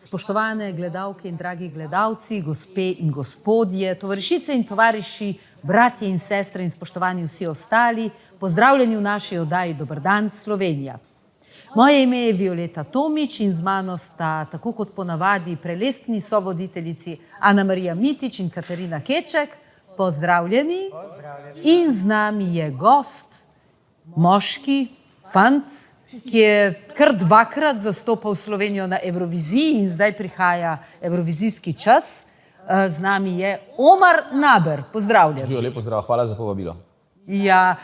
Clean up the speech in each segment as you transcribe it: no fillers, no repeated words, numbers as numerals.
Spoštovane gledalke in dragi gledalci, gospe in gospodje, tovarišice in tovariši, bratje in sestre in spoštovani vsi ostali, pozdravljeni v naši oddaji Dober dan Slovenija. Moje ime je Violeta Tomič in z mano sta, tako kot ponavadi, prelestni sovoditeljici Ana Marija Mitič in Katarina Keček. Pozdravljeni. In z nami je gost, moški, fant, ki je kar dvakrat zastopal Slovenijo na Evroviziji in zdaj prihaja evrovizijski čas. Z nami je Omar Naber. Pozdravljen. Živijo, lepo zdrav, hvala za povabilo. Ja,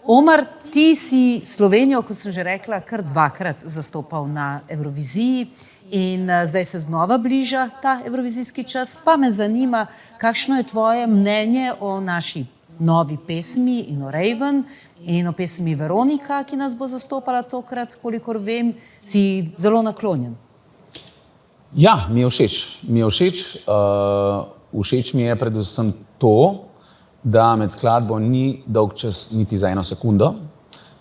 Omar, ti si Slovenijo, kot sem že rekla, kar dvakrat zastopal na Evroviziji in zdaj se znova bliža ta evrovizijski čas. Pa me zanima, kakšno je tvoje mnenje o naši novi pesmi in o Raven in o pesmi Veronika, ki nas bo zastopala tokrat, kolikor vem, si zelo naklonjen. Ja, mi je všeč. Všeč mi je predvsem to, da med skladbo ni dolg čas niti za eno sekundo.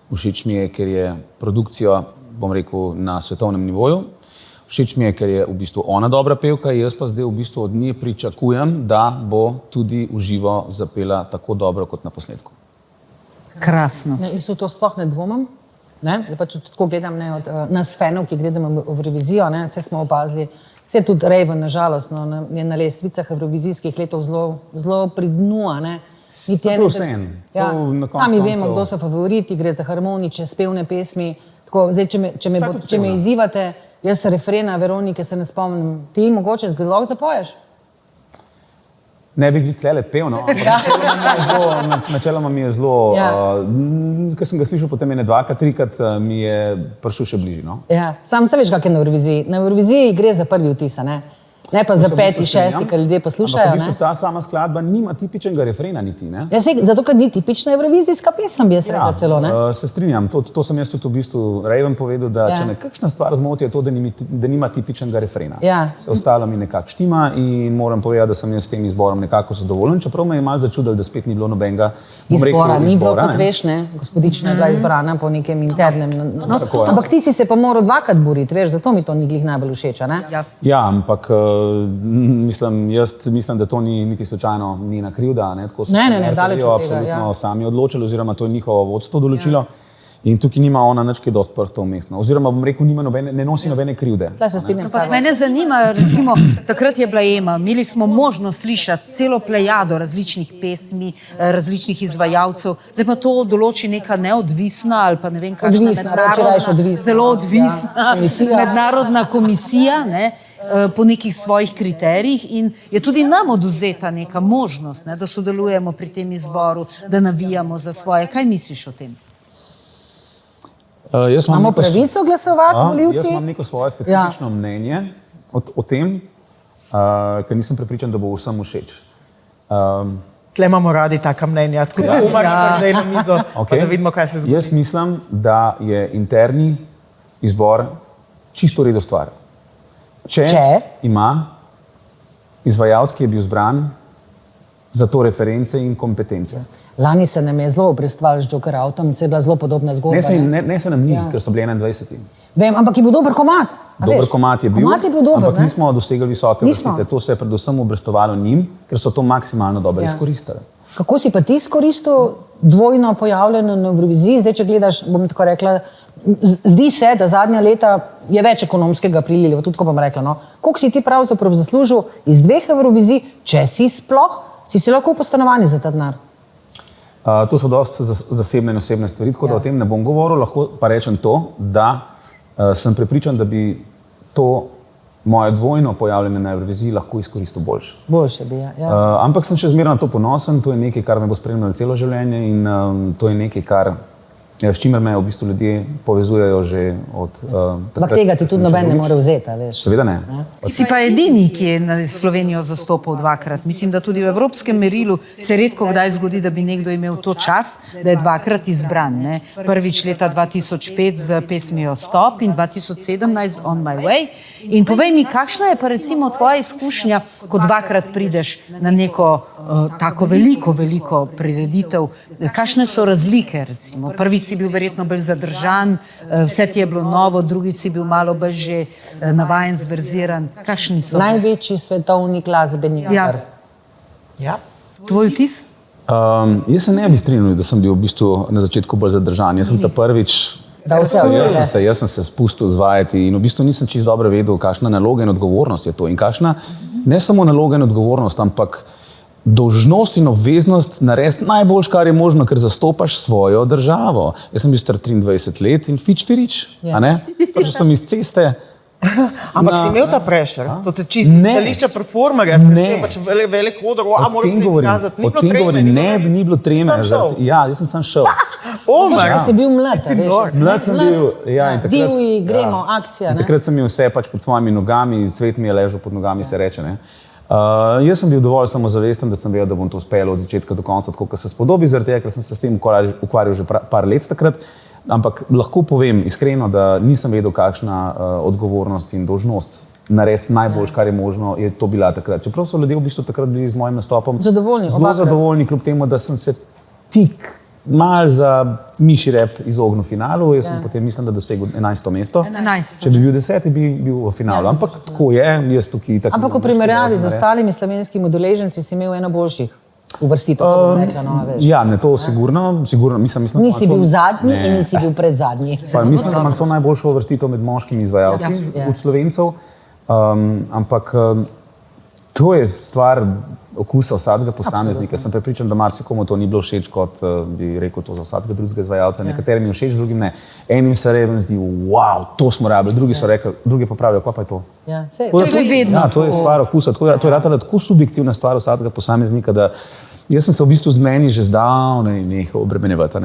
Všeč mi je, ker je produkcija, bom rekel, na svetovnem nivoju. Všeč mi je, ker je v bistvu ona dobra pevka, jaz pa zdaj v bistvu od nje pričakujem, da bo tudi v živo zapela tako dobro kot na posnetku. Krasno. Jaz v to sploh ne dvomim. Če tako gledam od nas fanov, ki gledamo v Evrovizijo, vse smo opazili, vse tudi Raven, nažalost, je na lestvicah evrovizijskih letov zelo pri dnu. Sami vemo, kdo so favoriti, gre za harmonične, spevne pesmi. Če me izzivate, jaz se refrena Veronike se ne spomnim. Ti mogoče zgodlog zapoješ? Ne bi glih tlele pev, no. Načeloma mi je zelo, ko sem ga slišal potem ene dvakrat, trikrat, mi je prišel še bližje, no. Ja, sam se veš, kak je na Evroviziji. Na Evroviziji gre za prvi vtis, ne pa za peti, šesti, ki ljudje poslušajo. Ampak v bistvu ta sama skladba nima tipičnega refrena niti, ne. Ja, zato, ker ni tipična evrovizijska pesem, bi jaz rekla celo, ne. Se strinjam, to sem jaz tudi v bistvu Raven povedal, da če me kakšna stvar zmoti, je to, da nima tipičnega refrena. Vse ostalo mi nekako štima in moram povedati, da sem jaz s tem izborom nekako zadovoljen, čeprav me je malo začudilo, da spet ni bilo nobenega izbora. Ni bilo, kot veš, ne, Gospodična je bila izbrana po nekem internem. Ampak ti si se pa moral dvakrat boriti, veš, zato mi to ni glih najbolj všeč, ne. Ja, ampak jaz mislim, da to ni niti slučajno njena krivda, tako so se absolutno sami odločili, oziroma to je njihovo vodstvo določilo in tukaj nima ona nič kaj dosti prstov vmesno, oziroma bom rekel, ne nosi nobene krivde. Mene zanima, recimo, takrat je bila Ema, imeli smo možnost slišati celo plejado različnih pesmi, različnih izvajalcev, zdaj pa to določi neka neodvisna ali pa ne vem kakšna zelo odvisna mednarodna komisija, po nekih svojih kriterijih in je tudi nam odvzeta neka možnost, da sodelujemo pri tem izboru, da navijamo za svoje. Kaj misliš o tem? Imamo pravico glasovati, volivci? Jaz imam neko svoje specifično mnenje o tem, ker nisem prepričan, da bo vsem všeč. Tle imamo radi taka mnenja, tako da umar na mizo, pa da vidimo, kaj se zgodi. Jaz mislim, da je interni izbor čisto redo stvar. Če ima izvajalec, ki je bil zbran, za to reference in kompetence. Lani se nam je zelo obrestval z Joker Autom, se je bila zelo podobna zgodba. Ne se nam ni, ker so bili 21. Vem, ampak je bil dober komad. Dober komad je bil, ampak nismo dosegli visoke vrstite. To se je predvsem obrestovalo njim, ker so to maksimalno dobro izkoristili. Kako si pa ti izkoristil dvojno pojavljeno na Evroviziji? Zdaj, če gledaš, bom tako rekla, zdi se, da zadnja leta je več ekonomskega priliva, tudi ko bom rekla, koliko si ti pravzaprav zaslužil iz 2 Evrovizij, če si sploh, si lahko po stanovanju za ta denar? To so dosti zasebne in osebne stvari, tako da o tem ne bom govoril, lahko pa rečem to, da sem prepričan, da bi to moje dvojno pojavljanje na Evroviziji lahko izkoristil boljše. Boljše bi, ja. Ampak sem še zmeraj na to ponosen, to je nekaj, kar me bo spremljalo celo življenje in to je nekaj, s čimer me v bistvu ljudje povezujejo že od takrat. Ampak tega ti tudi noben ne more vzeti, veš. Seveda ne. Si pa edini, ki je Slovenijo zastopal dvakrat. Mislim, da tudi v evropskem merilu se redko kdaj zgodi, da bi nekdo imel to čast, da je dvakrat izbran. Prvič leta 2005 z pesmijo Stop in 2017 On My Way. In povej mi, kakšna je pa recimo tvoja izkušnja, ko dvakrat prideš na neko tako veliko prireditev, kakšne so razlike recimo? Prvič si bil verjetno bolj zadržan, vse ti je bilo novo, drugič si bil malo bolj že navajen, zverziran. Kakšni so? Največji svetovni glasbenik. Ja. Ja. Tvoj vtis? Jaz se ne bi strinjal, da sem bil v bistvu na začetku bolj zadržan. Jaz sem ta prvič. Jaz sem se spustil zvajati in v bistvu nisem čisto dobro vedel, kakšna naloga in odgovornost je to. In kakšna ne samo naloga in odgovornost, ampak dolžnost in obveznost narediti najboljš, kar je možno, ker zastopaš svojo državo. Jaz sem bil star 23 let in fič firič, a ne? Prišel sem iz ceste. Ampak si imel ta pressure, to te čisto stališča performerja, pač velik odr, moram se izkazati, ni bilo treme. Ni bilo treme. Ja, jaz sem sam šel. Ker si bil mlad, Mlad sem bil, ja, in takrat. Divji, gremo, akcija. Takrat sem imel vse pač pod svojimi nogami, svet mi je ležal pod nogami, se reče, ne. Jaz sem bil dovolj samozavesten, da sem vedel, da bom to uspel od začetka do konca, tako kot se spodobi, zaradi tega, ker sem se s tem ukvarjal že par let takrat. Ampak lahko povem iskreno, da nisem vedel, kakšna odgovornost in dolžnost narediti najboljš, kar je možno, je to bila takrat. Čeprav so ljudje v bistvu takrat bili z mojim nastopom zelo zadovoljni, kljub temu, da sem se tik mal za miši rep izognil finalu. Jaz sem potem, mislim, da dosegel 11. mesto. 11. Če bi bil 10, bi bil v finalu. Ampak tako je, jaz tukaj tako. Ampak v primerjavi z ostalimi slovenskimi udeleženci si imel eno boljših uvrstitev, kako bom rekla, no, veš. Ja, ne, to sigurno, mislim. Nisi bil zadnji in nisi bil predzadnji. Mislim, da imam to najboljšo uvrstitev med moškimi izvajalci od Slovencev, ampak to je stvar okusa vsakega posameznika. Sem prepričan, da marsikomu to ni bilo všeč, kot bi rekel to za vsakega drugega izvajalca. Nekaterim je všeč, drugim ne. Enim se reben zdi, wow, to smo rabili, drugi so rekli, drugi pa pravijo, kaj pa je to? To je vedno. Ja, to je stvar okusa, to je ratala tako subjektivna stvar vsakega posameznika, da jaz sem se v bistvu z meni že zdavnaj nehal obremenjevati.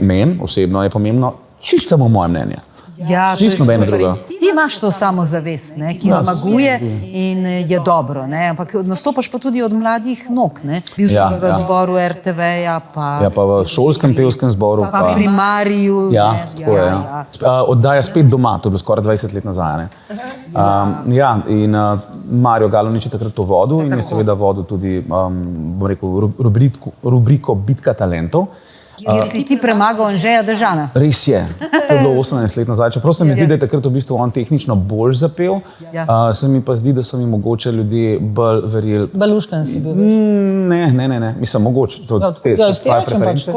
Meni osebno je pomembno čisto samo moje mnenje. Ja, čisto nobeno drugo. Ti imaš to samozavest, ki zmaguje in je dobro, ne? Ampak nastopaš pa tudi od mladih nog, ne? Bil si v zboru RTV-ja, pa v šolskem pevskem zboru, pa primariju. Ja, tako je. Oddaja Spet doma, to je bilo skoraj 20 let nazaj. Ja, in Mario Galunič je takrat to vodil in je seveda vodil tudi, bom rekel, rubriko Bitka talentov. Kjer si ti premagal Anžeja Dežana. Res je, to je bilo 18 let nazaj. Čeprav se mi zdi, da je takrat v bistvu on tehnično bolj zapel, se mi pa zdi, da so mi mogoče ljudje bolj verjeli. Baluškan si bil. Ne, mislim mogoče. To je stvar preference.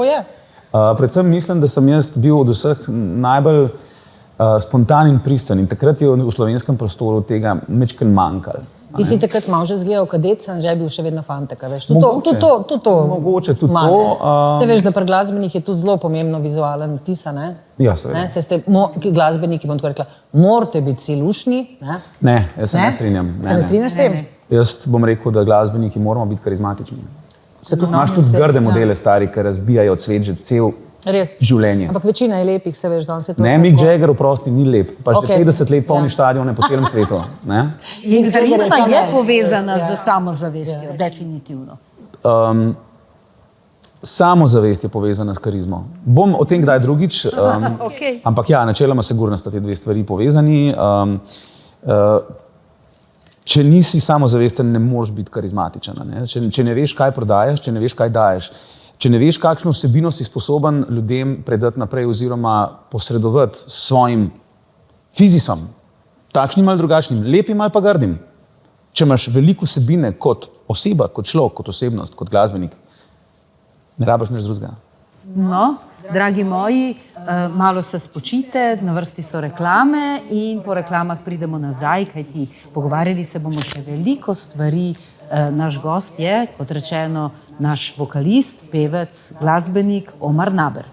Predvsem mislim, da sem jaz bil od vseh najbolj spontan in pristan in takrat je v slovenskem prostoru tega mečken manjkalo. Ti si takrat malo že zgledal kadet, sem že bil še vedno fantek, veš. Mogoče tudi to. Se veš, da pri glasbenih je tudi zelo pomembno vizualen vtis, ne? Ja, seveda. Glasbeniki, bom tako rekla, morate biti si lušni, ne? Ne, jaz se ne strinjam. Se ne strinjaš s tem? Jaz bom rekel, da glasbeniki moramo biti karizmatični. Imaš tudi zgrde modele stari, ki razbijajo cvet že cel življenje. Ampak večina je lepih, se veš, da se to... Ne, Mick Jagger, oprosti, ni lep. Pa že 50 let polni stadione po celem svetu. In karizma je povezana z samozavestjo, definitivno. Samozavest je povezana s karizmo. Bom o tem kdaj drugič, ampak ja, načeloma sigurno sta te dve stvari povezani. Če nisi samozavesten, ne moreš biti karizmatičen. Če ne veš, kaj prodajaš, če ne veš, kaj daješ, če ne veš, kakšno vsebino si sposoben ljudem predati naprej oziroma posredovati s svojim fizisom, takšnim ali drugačnim, lepim ali pa grdim. Če imaš veliko vsebine kot oseba, kot človek, kot osebnost, kot glasbenik, ne rabiš nič drugega. No, dragi moji, malo se spočite, na vrsti so reklame in po reklamah pridemo nazaj, kajti pogovarjali se bomo še veliko stvari. Naš gost je, kot rečeno, naš vokalist, pevec, glasbenik Omar Naber.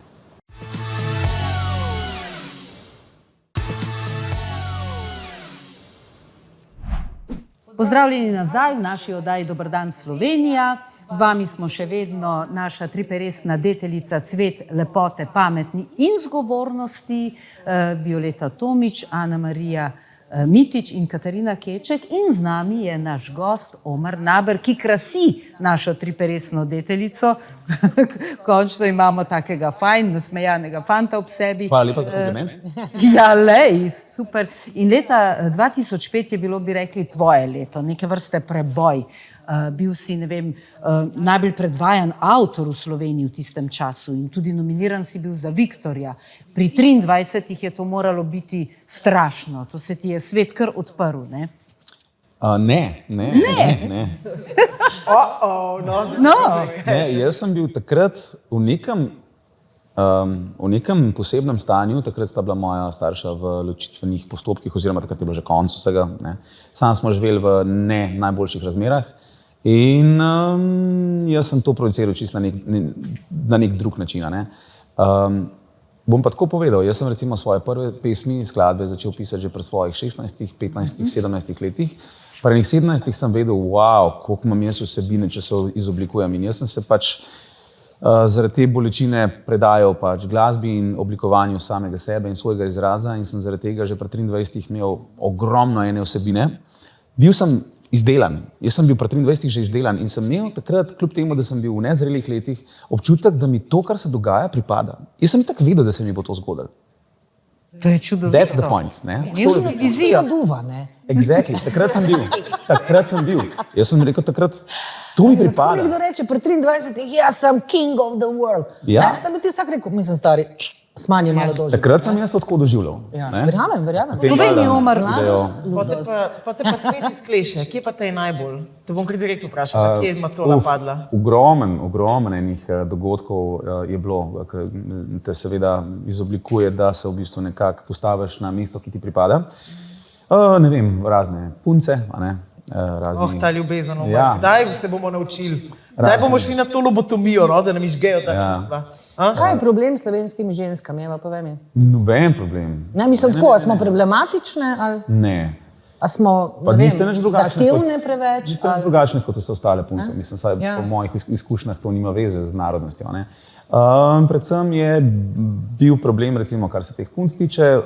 Pozdravljeni nazaj v naši oddaji Dober dan Slovenija. Z vami smo še vedno naša triperesna deteljica Cvet lepote, pametni in zgovornosti, Violeta Tomič, Ana Marija Mitić in Katarina Keček in z nami je naš gost Omar Naber, ki krasi našo triperesno deteljico. Končno imamo takega fajn, nasmejanega fanta ob sebi. Hvala lepa za kompliment. Ja, lej, super. In leta 2005 je bilo, bi rekli, tvoje leto, neke vrste preboj. bil si, ne vem, najbolj predvajan avtor v Sloveniji v tistem času in tudi nominiran si bil za Viktorja. Pri 23 je to moralo biti strašno, to se ti je svet kar odprl, ne? Ne. No, Ne, jaz sem bil takrat v nekem posebnem stanju, takrat sta bila moja starša v ločitvenih postopkih, oziroma takrat je bilo že konec vsega. Ne. Sam smo živeli v ne najboljših razmerah in jaz sem to projiciral čisto na nek drug način. Ne. Bom pa tako povedal, jaz sem recimo svoje prve pesmi, skladbe začel pisati že pri svojih 16, 15, 17 letih. Pri 17 sem vedel, wow, koliko imam jaz vsebine, če se izoblikujem. In jaz sem se pač zaradi te bolečine predajal pač glasbi in oblikovanju samega sebe in svojega izraza in sem zaradi tega že pri 23 imel ogromno ene vsebine. Bil sem izdelan, jaz sem bil pri 23 že izdelan in sem imel takrat, kljub temu, da sem bil v nezrelih letih, občutek, da mi to, kar se dogaja, pripada. Jaz sem tako vedel, da se mi bo to zgodilo. to je čudovito. That's the point, ne? Imel si vizijo. Duva, ne? Exactly, takrat sem bil. Jaz sem rekel takrat, to mi Tako pripada. nekdo reče, pri 23 jaz sem king of the world. Ja. Ne? Da bi ti vsak rekel, mislim stari, smanji malo doživljaj. Takrat sem jaz to tako doživljal. Ja. ne. Verjamem. Potem Povej mi, valjda Omar, pridejo- Pa te pa svet izkleše, kje pa te je najbolj? Te bom kar direkt vprašala, kje je macola padla? Ogromen enih dogodkov je bilo, ki te seveda izoblikuje, da se v bistvu nekako postaviš na mesto, ki ti pripada. Ne vem, razne punce, a ne, razni. Ta ljubezen, Ja. kdaj se bomo naučili? Kdaj bomo šli na to lobotomijo, no, da nam izgejo ta Ja. čustva? Kaj je problem s slovenskimi ženskami, Eva, povej mi? Noben problem. Ne, mislim tako, a smo problematične ali Ne. a smo, Pa ne vem, niste nič drugačni zahtevne preveč? Niste nič ali- drugačni kot vse ostale punce. Mislim, saj Ja. po mojih izkušnjah to nima veze z narodnostjo. Ne. Predvsem je bil problem, recimo, kar se teh punc tiče,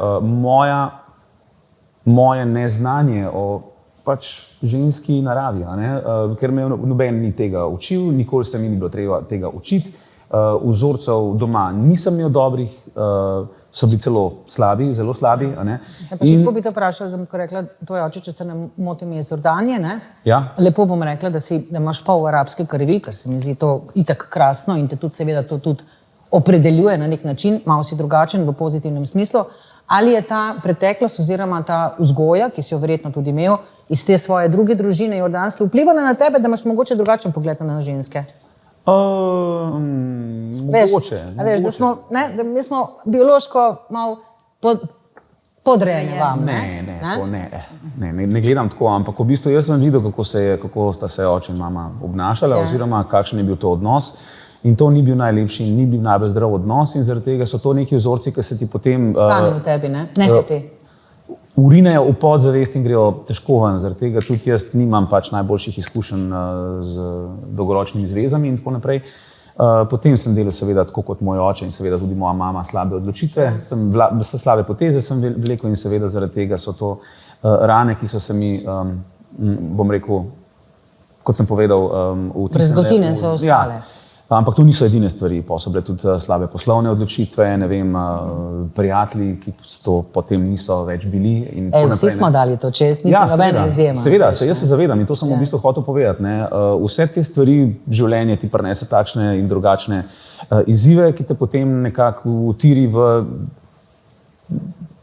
moje neznanje o pač ženski naravi, a ne, ker me noben ni tega učil, nikoli se mi ni bilo treba tega učiti. Vzorcev doma nisem imel dobrih, so bili celo slabi, zelo slabi. A ne. Ja, pa še tako bi te vprašala, da bi rekla, tvoj oče, če se ne motim, je iz Jordanije, ne? Ja. Lepo bom rekla, da imaš pol arabske krvi, ker se mi zdi to itak krasno in te tudi seveda to tudi opredeljuje na nek način, malo si drugačen v pozitivnem smislu. Ali je ta preteklost oziroma ta vzgoja, ki si jo verjetno tudi imel iz te svoje druge družine jordanske, vplivala na tebe, da imaš mogoče drugačen pogled na ženske? Mogoče. Veš, da smo, ne, da mi smo biološko malo podrejeni vam. Ne gledam tako, ampak v bistvu jaz sem videl, kako sta se oče in mama obnašala, oziroma kakšen je bil to odnos. In to ni bil najlepši in ni bil najbolj zdrav odnos in zaradi tega so to neki vzorci, ki se ti potem Stane v tebi, ne hote. urinejo v podzavest in grejo težko ven. Zaradi tega tudi jaz nimam pač najboljših izkušenj z dolgoročnimi zvezami in tako naprej. Potem sem delal seveda tako kot moj oče in seveda tudi moja mama slabe odločitve, slabe poteze sem vlekel in seveda zaradi tega so to rane, ki so se mi, bom rekel, kot sem povedal, Brezgotine so ostale. Ja. Ampak to niso edine stvari, pa so bile tudi slabe poslovne odločitve, ne vem, prijatelji, ki to potem niso več bili. In tako Vsi naprej, smo dali to čez, nisem nobena izjema. Seveda, jaz se zavedam in to sem v bistvu hotel povedati. Ne. Vse te stvari življenje ti prinese takšne in drugačne izzive, ki te potem nekako utiri v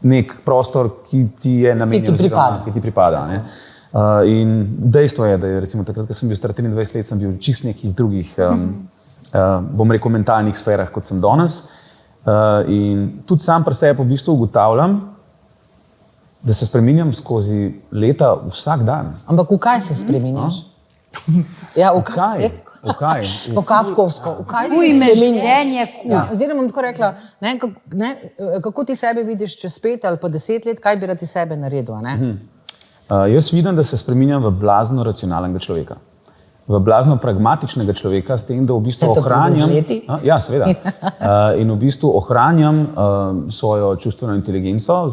nek prostor, ki ti je namenjen, ki ti pripada. Ne. In dejstvo je, da je recimo takrat, ko sem bil star 23 let, sem bil čist nekih drugih, bom rekel, mentalnih sferah, kot sem danes. In tudi sam pri sebi v bistvu ugotavljam, da se spreminjam skozi leta vsak dan. Ampak v kaj se spreminjaš? Ja, v kaj? V kaj? Po Kafkovsko. V kaj se Ujme spreminjaš? življenje, Ja, oziroma bom tako rekla, kako ti sebe vidiš čez 5 ali pa 10 let, kaj bi rad ti sebe naredil, ne? Jaz vidim, da se spreminjam v blazno racionalnega človeka. V blazno pragmatičnega človeka, s tem, da v bistvu ohranjam. Ja, seveda. In v bistvu ohranjam svojo čustveno inteligenco,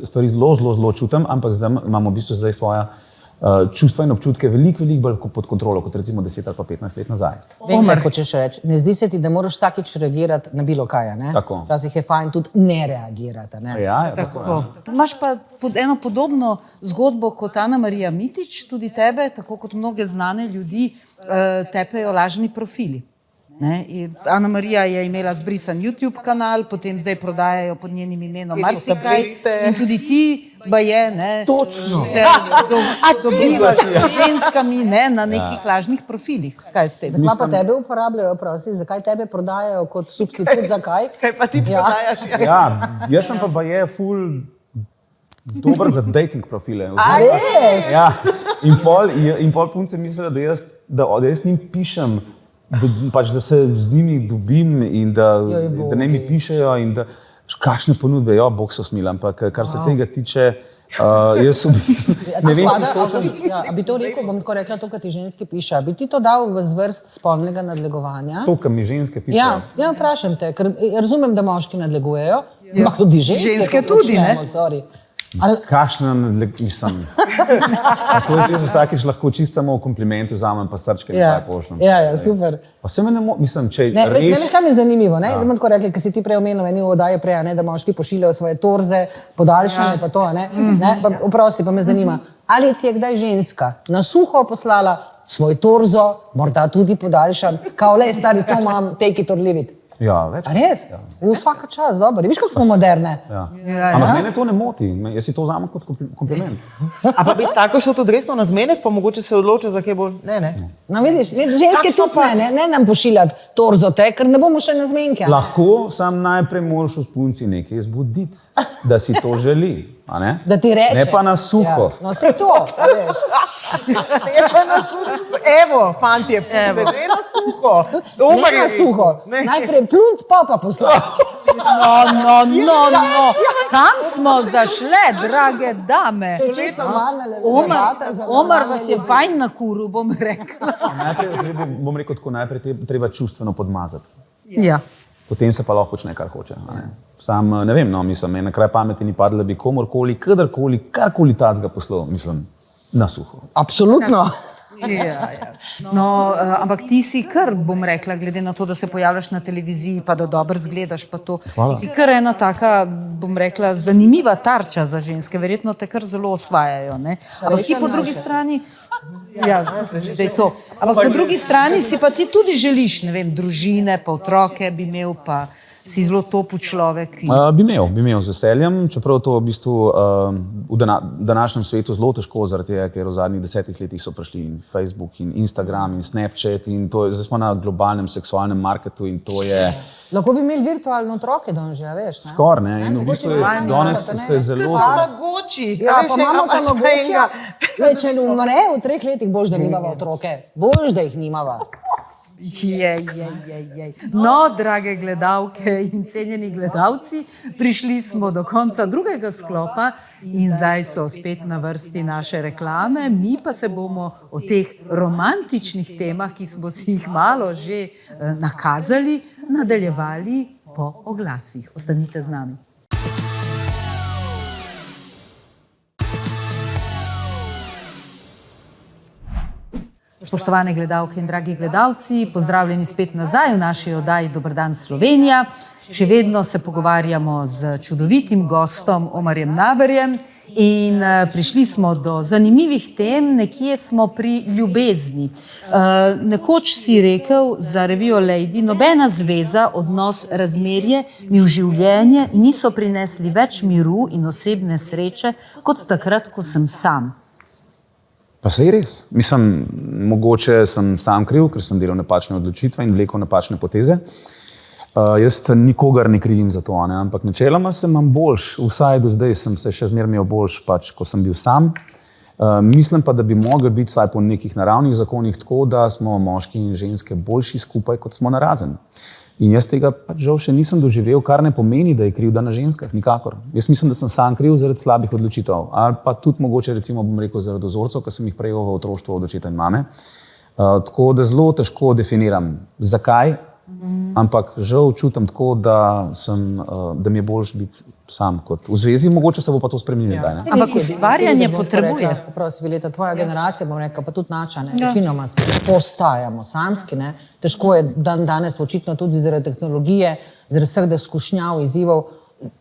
stvari zelo čutim, ampak zdaj imam v bistvu svoja čustva in občutke veliko bolj pod kontrolo, kot recimo 10 ali pa 15 let nazaj. Vem, kaj hočeš reči. Ne zdi se ti, da moraš vsakič reagirati na bilo kaj, ne? Tako. Včasih je fajn tudi ne reagirati, ne? Ja, tako. Imaš pa eno podobno zgodbo kot Ana Marija Mitić, tudi tebe, tako kot mnoge znane ljudi, tepejo lažni profili. Ana Marija je imela zbrisan YouTube kanal, potem zdaj prodajajo pod njenim imenom marsikaj in tudi ti baje, se dobivaš z ženskami na nekih lažnih profilih. Kaj s tem? Zakaj pa tebe uporabljajo, prosi? Zakaj tebe prodajajo kot substitut? Zakaj? Kaj pa ti prodajaš? Ja, jaz sem pa baje ful dober za dating profile. Res? Ja, in pol punce mislijo, da jaz njim pišem, da se z njimi dobim in da ne mi pišejo in da kakšne ponudbe, bog so smil, ampak kar se tega tiče, jaz v bistvu ne vem, če hočem. A bi to rekel, bom tako rekla, to, kar ti ženske piše, a bi ti to dal v zvrst spolnega nadlegovanja? To, kar mi ženske pišejo? Ja, vprašam te, ker razumem, da moški nadlegujejo, ampak tudi ženske tudi, ne? Kakšna nadlegovanja? To jaz vsakič lahko čisto samo v komplimentu vzamem pa srčke in kaj pošljem. Ja, super. Pa se me mislim, če ne, res... Ne, kaj mi je zanimivo, ne? Da bomo tako rekli, ker si ti prej omenil, eni oddaje prej, da moški pošiljajo svoje torze, podaljšanje pa to, ne? Oprosti, pa me zanima, ali ti je kdaj ženska na suho poslala svoj torzo, morda tudi podaljšan, kao le, stari, to imam, take it or leave it. Ja, več. A res? Vsaka čas, dobro. Viš, kako smo moderne? Ampak mene to ne moti, jaz si to vzamem kot kompliment. A pa bi tako šel tudi resno na zmenek, pa mogoče se odločil, za kaj bolj? Ne. No, vidiš, ženske tudi ne nam pošiljati torzote, ker ne bomo še na zmenke. Lahko, sam najprej moraš v punci nekaj zbuditi, da si to želi. Da ti reče. Ne pa na suho. Ja. No, vse to, veš. Ne pa na suho. Evo, fantje, ne na suho. Ne na suho. Najprej plunt, pa poslati. No. Kam smo zašle, drage dame? Omar vas je fajn na kuru, bom rekla. Najprej treba čustveno podmazati. Ja. Potem se pa lahko počne, kar hoče. Sam ne vem, mislim, na kraj pameti ni padlo, da bi komorkoli, kadarkoli, karkoli tacga poslal, mislim, na suho. Absolutno. Ja. No, ampak ti si kar, bom rekla, glede na to, da se pojavljaš na televiziji, pa da dobro zgledaš, pa to. Hvala. Si kar ena taka, bom rekla, zanimiva tarča za ženske, verjetno te kar zelo osvajajo, ne? Ampak ti po drugi strani, zdaj to. Ampak po drugi strani si pa ti tudi želiš, ne vem, družine, pa otroke bi imel, pa si zelo topu človek. Bi imel z veseljem, čeprav to v bistvu v današnjem svetu zelo težko, zaradi tega, ker v zadnjih 10 letih so prišli in Facebook in Instagram in Snapchat in to, zdaj smo na globalnem seksualnem marketu in to je... Lahko bi imeli virtualne otroke danes že, veš, ne? Skor, ne? In v bistvu danes se zelo... Mogoči. Ja, pa imamo tam mogoče. Če ne umre v 3 letih, boš, da nimava otroke. Boš, da jih nimava. No, drage gledalke in cenjeni gledalci, prišli smo do konca drugega sklopa in zdaj so spet na vrsti naše reklame. Mi pa se bomo o teh romantičnih temah, ki smo si jih malo že nakazali, nadaljevali po oglasih. Ostanite z nami. Spoštovane gledalke in dragi gledalci, pozdravljeni spet nazaj v naši oddaji Dober dan Slovenija. Še vedno se pogovarjamo z čudovitim gostom Omarjem Naberjem in prišli smo do zanimivih tem, nekje smo pri ljubezni. Nekoč si rekel za revijo Lady, nobena zveza, odnos, razmerje mi v življenje niso prinesli več miru in osebne sreče kot takrat, ko sem sam. Pa sej res. Mislim, mogoče sem sam kriv, ker sem delal napačne odločitve in vlekel napačne poteze. Jaz nikogar ne krivim za to, ampak načeloma se imam boljš, vsaj do zdaj sem se še zmeraj imel boljš, ko sem bil sam. Mislim pa, da bi mogel biti vsaj po nekih naravnih zakonih tako, da smo moški in ženske boljši skupaj, kot smo narazen. In jaz tega pač žal še nisem doživel, kar ne pomeni, da je krivda na ženskah, nikakor. Jaz mislim, da sem sam kriv zaradi slabih odločitev, ali pa tudi mogoče, recimo, bom rekel, zaradi vzorcev, ki sem jih prejel v otroštvu od očeta in mame. Tako da zelo težko definiram, zakaj ampak žal čutim tako, da mi je boljš biti sam kot v zvezi, mogoče se bo pa to spremenilo. Ja. Ne? Ampak ustvarjanje potrebuje. Prosim, Violeta, tvoja generacija, bom rekla, pa tudi naša, ne, večinoma postajamo samski, ne. Težko je danes očitno tudi zaradi tehnologije, zaradi vseh skušnjav, izzivov,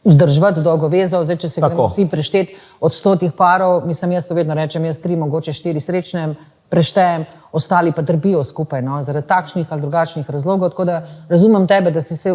vzdrževati dolgo vezo. Zdaj, če se gremo vsi prešteti od 100 parov, mislim, jaz to vedno rečem, jaz 3, mogoče 4 srečnem, preštejem, ostali pa trpijo skupaj, no, zaradi takšnih ali drugačnih razlogov, tako da razumem tebe, da si se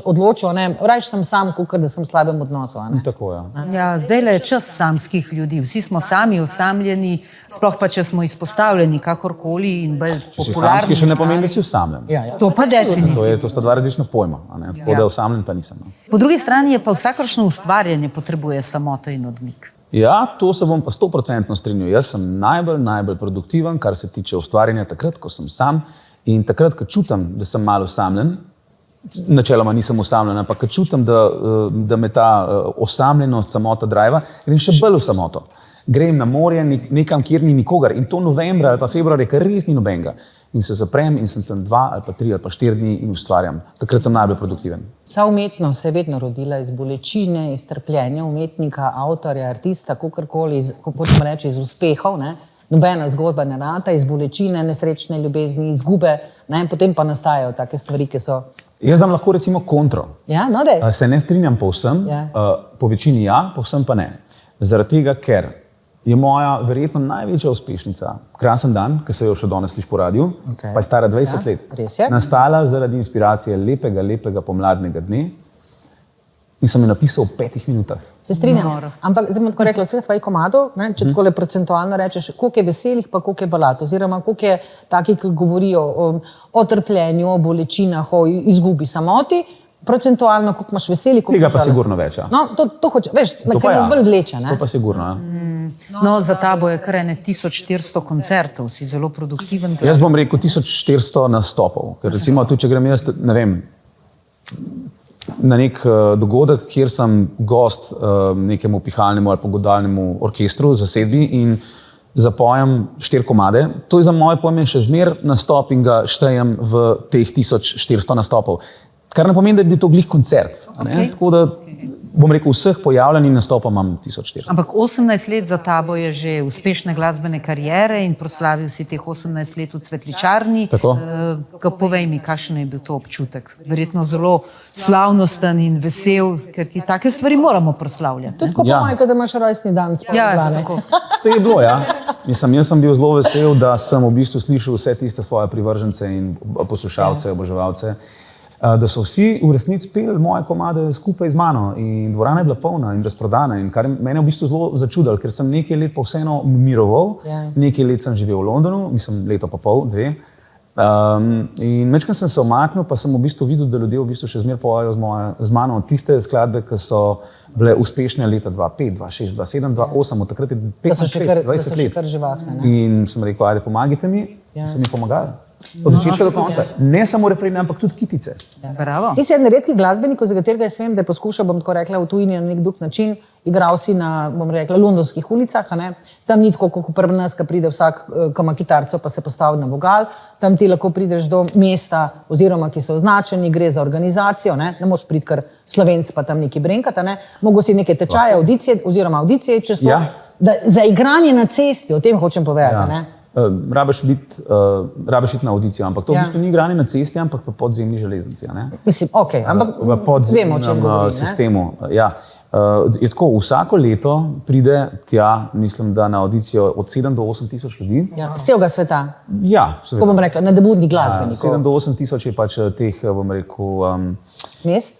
odločil, ne, rajš sem sam, kakor da sem v slabem odnosu, ne. Tako, ja. Ja, zdajle je čas samskih ljudi, vsi smo sami osamljeni, sploh pa če smo izpostavljeni kakorkoli in bolj Če si popularni. samski, še ne pomeni, da si osamljen. Ja. To pa definitivno. To sta dva različna pojma, a ne? Tako da osamljen pa nisem. No. Po drugi strani je pa vsakršno ustvarjanje potrebuje samoto in odmik. Ja, to se bom pa 100% strinjal. Jaz sem najbolj produktiven, kar se tiče ustvarjanja takrat, ko sem sam in takrat, ko čutim, da sem malo osamljen, načeloma nisem osamljen, ampak ko čutim, da me ta osamljenost, samota driva, grem še bolj v samoto. Grem na morje, nekam, kjer ni nikogar in to novembra ali pa februarja, ker res ni nobenega. In se zaprem in sem tam 2 ali pa 3 ali pa 4 dni in ustvarjam. Takrat sem najbolj produktiven. Vsa umetnost se je vedno rodila iz bolečine, iz trpljenja umetnika, avtorja, artista, kakorkoli, hočem reči, iz uspehov, ne. Nobena zgodba ne rata, iz bolečine, nesrečne ljubezni, izgube, ne, potem pa nastajajo take stvari, ki so... Jaz dam lahko recimo kontro. Ja, no dej. Se ne strinjam povsem, po večini ja, povsem pa ne. Zaradi tega, ker je moja verjetno največja uspešnica Krasen dan, ki se jo še danes sliši po radiju, pa je stara 20 let. Res je. Nastala zaradi inspiracije lepega pomladnega dne in sem jo napisal v 5 minutah. Se strinjam. Ampak zdaj bom tako rekla, vseh tvojih komadov, ne, če takole procentualno rečeš, koliko je veselih, pa koliko je balad, oziroma koliko je takih, ki govorijo o trpljenju, o bolečinah, o izgubi samoti, procentualno, koliko imaš veseli, koliko Tega pa žalosti. sigurno več. Ja. No, to hoče, veš, nekaj nas bolj vleče, ne? To pa sigurno, ja. No, za tabo je kar ene 1400 koncertov, si zelo produktiven. Jaz bom rekel 1400 nastopov, ker recimo tudi, če grem jaz, ne vem, na nek dogodek, kjer sem gost nekemu pihalnemu ali pogodalnemu orkestru, zasedbi in zapojem 4 komade, to je za moje pojme še zmer nastop in ga štejem v teh 1400 nastopov. Kar ne pomeni, da je bil to glih koncert. Tako da bom rekel, vseh pojavljenih nastopov imam 1400. Ampak 18 let za tabo je že uspešne glasbene kariere in proslavil si teh 18 let v Cvetličarni. Tako. Povej mi, kakšen je bil to občutek? Verjetno zelo slavnosten in vesel, ker ti take stvari moramo proslavljati. Tudi ko pomaj, da imaš rojstni dan Ja, tako. Vse je bilo, ja. Mislim, jaz sem bil zelo vesel, da sem v bistvu slišal vse tiste svoje privržence in poslušalce, oboževalce, da so vsi v resnici peli moje komade skupaj z mano in dvorana je bila polna in razprodana in kar mene v bistvu zelo začudilo, ker sem nekaj let pa vseeno miroval, nekaj let sem živel v Londonu, mislim leto pa pol, 2. In večkrat sem se omaknil, pa sem v bistvu videl, da ljudje v bistvu še zmer povajo z mano tiste skladbe, ki so bile uspešne leta 2005, 2006, 2007, 2008, od takrat je 15 let, 20 let. Kar živahne, ne? In sem rekel, ajde, pomagajte mi, so mi pomagali. Od začetka do konca. Ne samo refrene, ampak tudi kitice. Bravo. Ti si eden redkih glasbenikov, za katerega jaz vem, da je poskušal, bom tako rekla, v tujini na nek drug način. Igral si na, bom rekla, londonskih ulicah, a ne? Tam ni tako, kot pri nas, ko pride vsak, ko ima kitarco, pa se postavi na vogal. Tam ti lahko prideš do mesta, oziroma ki so označeni, gre za organizacijo, ne moreš priti kar Slovenc, pa tam neki brenkata, ne. Mogo si neke tečaje, audicije, oziroma audicije čez to. Ja. Za igranje na cesti, o tem hočem povedati, ne. Rabiš iti na audicijo, ampak to v bistvu ni igranje na cesti, ampak v podzemni železnici. Mislim, okej, ampak v podzemnem sistemu. Ja. Je tako, vsako leto pride tja, mislim, da na audicijo od 7 do 8 tisoč ljudi. Ja, z celega sveta. Ja, seveda. Ko bom rekla, nadebudnih glasbenikov. 7 do 8 tisoč je pač teh, bom rekel, Mest?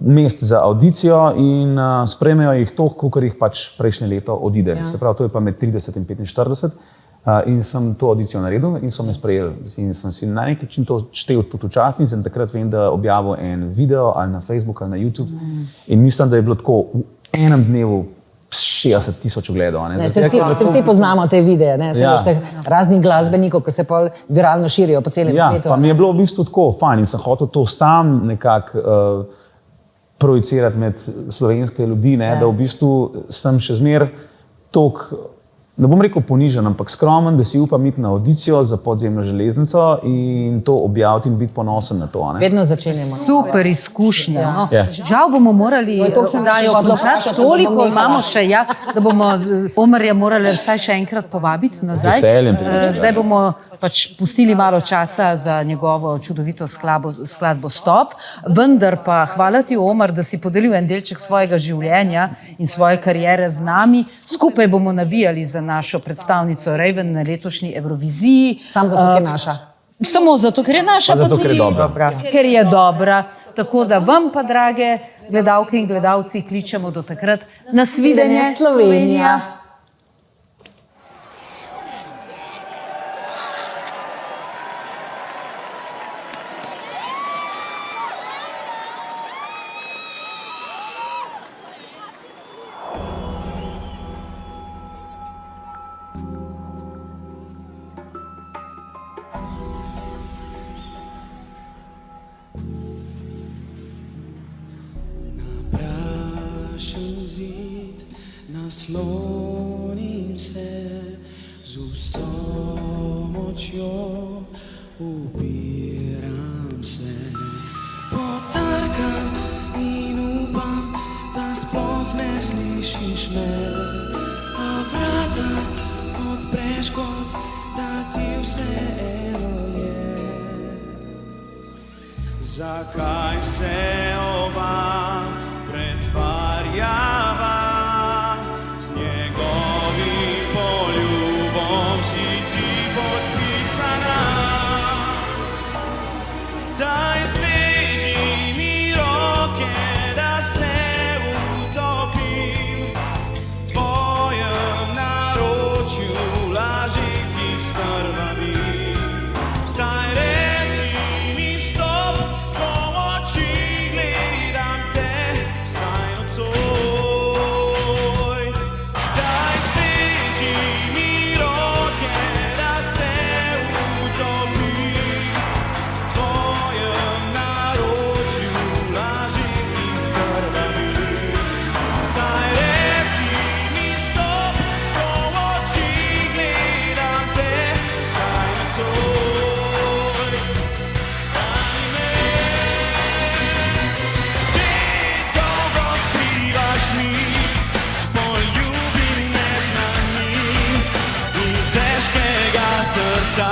Mest za audicijo in sprejmejo jih toliko, kolikor jih pač prejšnje leto odide. Se pravi, to je pa med 30 in 45. In sem to audicijo naredil in so me sprejeli. In sem si na nek način to štel tudi včasih in takrat vem, da objavil en video ali na Facebook ali na YouTube. In mislim, da je bilo tako v enem dnevu 60 tisoč ogledov. Se vsi poznamo te videe, ne? Se veš teh raznih glasbenikov, ki se pa viralno širijo po celem svetu. Pa mi je bilo v bistvu tako fajn in sem hotel to sam nekako projicirati med slovenske ljudi, da v bistvu sem še zmer toliko ne bom rekel ponižen, ampak skromen, da si upam iti na audicijo za podzemno železnico in to objaviti in biti ponosen na to. A ne? Vedno začenjamo. Super izkušnja. No. Ja. Žal bomo morali zdaj končati, toliko imamo še, ja, da bomo Omarja morali vsaj še enkrat povabiti nazaj. veseljem. Zdaj bomo pač pustili malo časa za njegovo čudovito skladbo Stop, vendar pa hvala ti, Omar, da si podelil en delček svojega življenja in svoje kariere z nami. Skupaj bomo navijali za našo predstavnico Raven na letošnji Evroviziji. Samo zato, ker je naša. Samo zato, ker je naša, Pa zato, pa ker je tudi dobra. ker je dobra. Tako da vam pa, drage gledalke in gledalci, kličemo do takrat. Nasvidenje, Slovenija. Prašen zid, naslonim se, z vso močjo upiram se. Potrkam in upam, da sploh ne slišiš me, a vrata odpreš kot, da ti vseeno je. Zakaj se oba pretvarjava, z njegovim poljubom si ti podpisana. Daj zveži mi roke, da se utopim v tvojem naročju lažih izkrvavim. Saj reci mi stop, ko v oči gledam te vsaj nocoj. Daj zveži mi roke, da se utopim v tvojem naročju lažih izkrvavim. Saj reci mi stop, ko v oči gledam te vsaj nocoj. Brani me, že dolgo skrivaš mi s poljubim med nami in težkega srca.